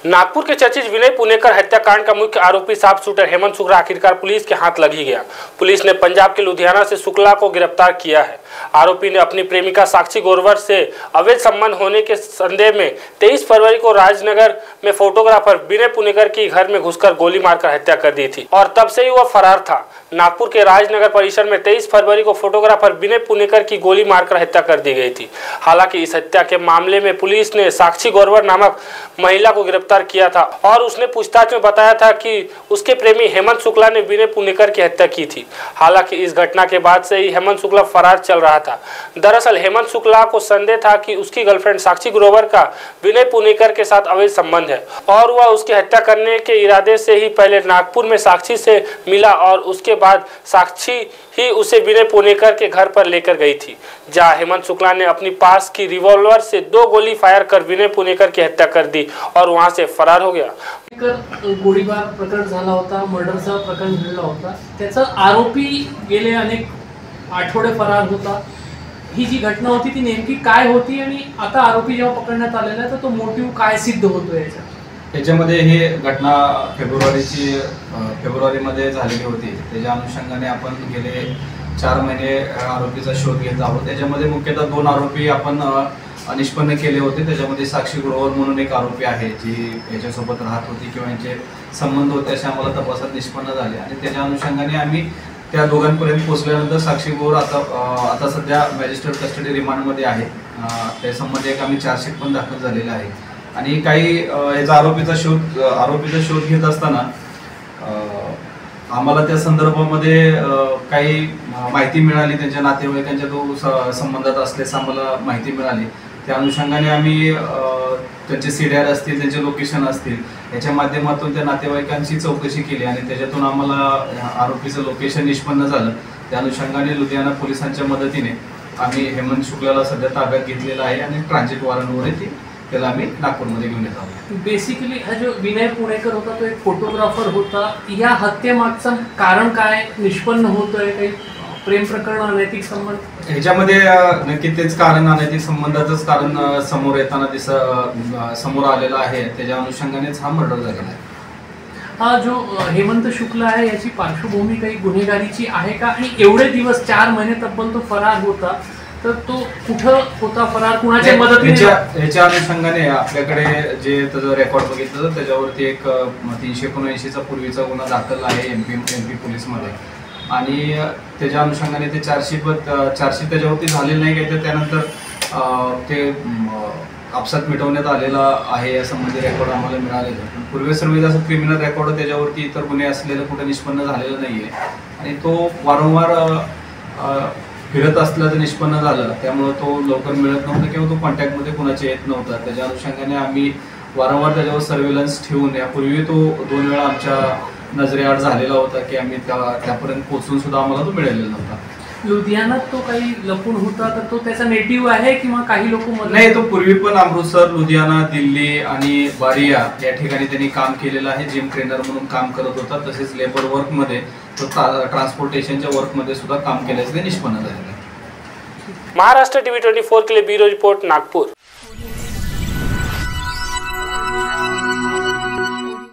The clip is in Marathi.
नागपुर के चर्चित विनय पुनेकर हत्याकांड का मुख्य आरोपी साफ शूटर हेमंत शुक्ला आखिरकार पुलिस के हाथ लग ही गया। पुलिस ने पंजाब के लुधियाना से शुक्ला को गिरफ्तार किया है। आरोपी ने अपनी प्रेमिका साक्षी गोरवर से अवैध संबंध होने के संदेह में 23 फरवरी को राजनगर में फोटोग्राफर विनय पुनेकर की घर में घुसकर गोली मारकर हत्या कर दी थी और तब से ही वह फरार था। नागपुर के राजनगर परिसर में 23 फरवरी को फोटोग्राफर विनय पुनेकर की गोली मारकर हत्या कर दी गई थी। हालांकि इस हत्या के मामले में पुलिस ने साक्षी गोरवर नामक महिला को गिरफ्तार किया था और उसने पूछताछ में बताया था कि उसके प्रेमी हेमंत शुक्ला ने विनय पुनेकर की हत्या की थी। हालांकि इस घटना के बाद से ही हेमंत शुक्ला फरार चल रहा था। दरअसल हेमंत शुक्ला को संदेह था कि उसकी गर्लफ्रेंड साक्षी ग्रोवर का विनय पुनेकर के साथ अवैध संबंध है और वह उसकी हत्या करने के इरादे से ही पहले नागपुर में साक्षी से मिला और उसके बाद साक्षी ही उसे विनय पुनेकर के घर पर लेकर गई थी, जहां हेमंत शुक्ला ने अपनी पास की रिवॉल्वर से 2 गोली फायर कर विनय पुनेकर की हत्या कर दी और वहां से फरार हो गया। गोळीबार प्रकरण झाला होता, मर्डरचा प्रकरण घडला होता, त्याचा आरोपी गेले अनेक आठवडे फरार होता। ही जी घटना होती ती नेमकी काय होती आणि आता आरोपी जेव्हा पकडण्यात आलेला आहे तर तो मोटिव्ह काय सिद्ध होतो याच्यामध्ये ही घटना फेब्रुवारीमध्ये झालेली होती। त्याच्या अनुषंगाने आपण गेले 4 महिने आरोपीचा शोध घेत आहोत। त्याच्यामध्ये मुख्यतः 2 आरोपी आपण निष्पन्न केले होते। त्याच्यामध्ये साक्षी ग्रोवर म्हणून एक आरोपी आहे जी याच्यासोबत राहत होती किंवा यांचे संबंध होते असे आम्हाला तपासात निष्पन्न झाले आणि त्याच्या अनुषंगाने आम्ही त्या दोघांपर्यंत पोहोचल्यानंतर साक्षी ग्रोवर आता सध्या मॅजिस्ट्रेट कस्टडी रिमांडमध्ये आहे। त्या संबंधी एक आम्ही चार्जशीट पण दाखल झालेला आहे आणि काही याचा आरोपीचा शोध घेत असताना आम्हाला त्या संदर्भामध्ये काही माहिती मिळाली, त्यांच्या नातेवाईकांच्या तो संबंधात असल्याचं आम्हाला माहिती मिळाली। त्या अनुषंगाने आम्ही त्यांचे सीडीआर असतील, त्यांचे लोकेशन असतील याच्या माध्यमातून त्या नातेवाईकांची चौकशी केली आणि त्याच्यातून आम्हाला आरोपीचं लोकेशन निष्पन्न झालं। त्या अनुषंगाने लुधियाना पोलिसांच्या मदतीने आम्ही हेमंत शुक्लाला सध्या ताब्यात घेतलेला आहे आणि ट्रान्झिट वॉरंटवर त्याला आम्ही नागपूरमध्ये घेऊन येत आहोत। बेसिकली हा जो विनय पुणेकर होता तो एक फोटोग्राफर होता। या हत्येमागचं कारण काय निष्पन्न होतंय? काही प्रेम प्रकरण, अनैतिक संबंध? ह्याच्यामध्ये नक्की तेच कारण, अनैतिक संबंधाचंच कारण समोर येताना समोर आलेलं आहे। त्याच्या अनुषंगानेच हा मर्डर झालेला आहे। हा जो हेमंत शुक्ला आहे याची पार्श्वभूमी काही गुन्हेगारीची आहे का? आणि एवढे दिवस 4 महिने तब्बल तो फरार होता तर तो कुठं होता फरार, कुणाच्या मदतीने? याच्या अनुषंगाने आपल्याकडे जे त्याचं रेकॉर्ड बघितलं तर त्याच्यावरती एक 379चा पूर्वीचा गुन्हा दाखल आहे एमपी पोलीसमध्ये आणि त्याच्या अनुषंगाने ते चार्जशीट त्याच्यावरती झालेलं नाही काय तर त्यानंतर ते आपसात मिटवण्यात आलेला आहे या संबंधी रेकॉर्ड आम्हाला मिळालेलं। पूर्वी सर्व असं क्रिमिनल रेकॉर्ड त्याच्यावरती इतर गुन्हे असलेलं कुठे निष्पन्न झालेलं नाहीये आणि तो वारंवार फिरत असल्याचं निष्पन्न झालं, त्यामुळे तो लवकर मिळत नव्हता किंवा तो कॉन्टॅक्टमध्ये कोणाच्या येत नव्हता। त्याच्या अनुषंगाने आम्ही वारंवार त्याच्यावर सर्व्हेलन्स ठेवून यापूर्वी तो 2 वेळा आमच्या नजरेआड झालेला होता की आम्ही त्यापर्यंत पोहोचून सुद्धा आम्हाला तो मिळालेला नव्हता। लुधियानात तो काही लपून होता तर तो त्याचा नेटिव्ह आहे किंवा काही लोक? नाही, तो पूर्वी पण अमृतसर, लुधियाना, दिल्ली आणि बारिया या ठिकाणी त्यांनी काम केलेलं आहे। जिम ट्रेनर म्हणून काम करत होता, तसेच लेबर वर्कमध्ये तो ट्रान्सपोर्टेशनच्या वर्कमध्ये सुद्धा काम केल्याचं निष्पन्न झालेलं आहे। महाराष्ट्र टीवी 24 के लिए ब्यूरो रिपोर्ट नागपुर।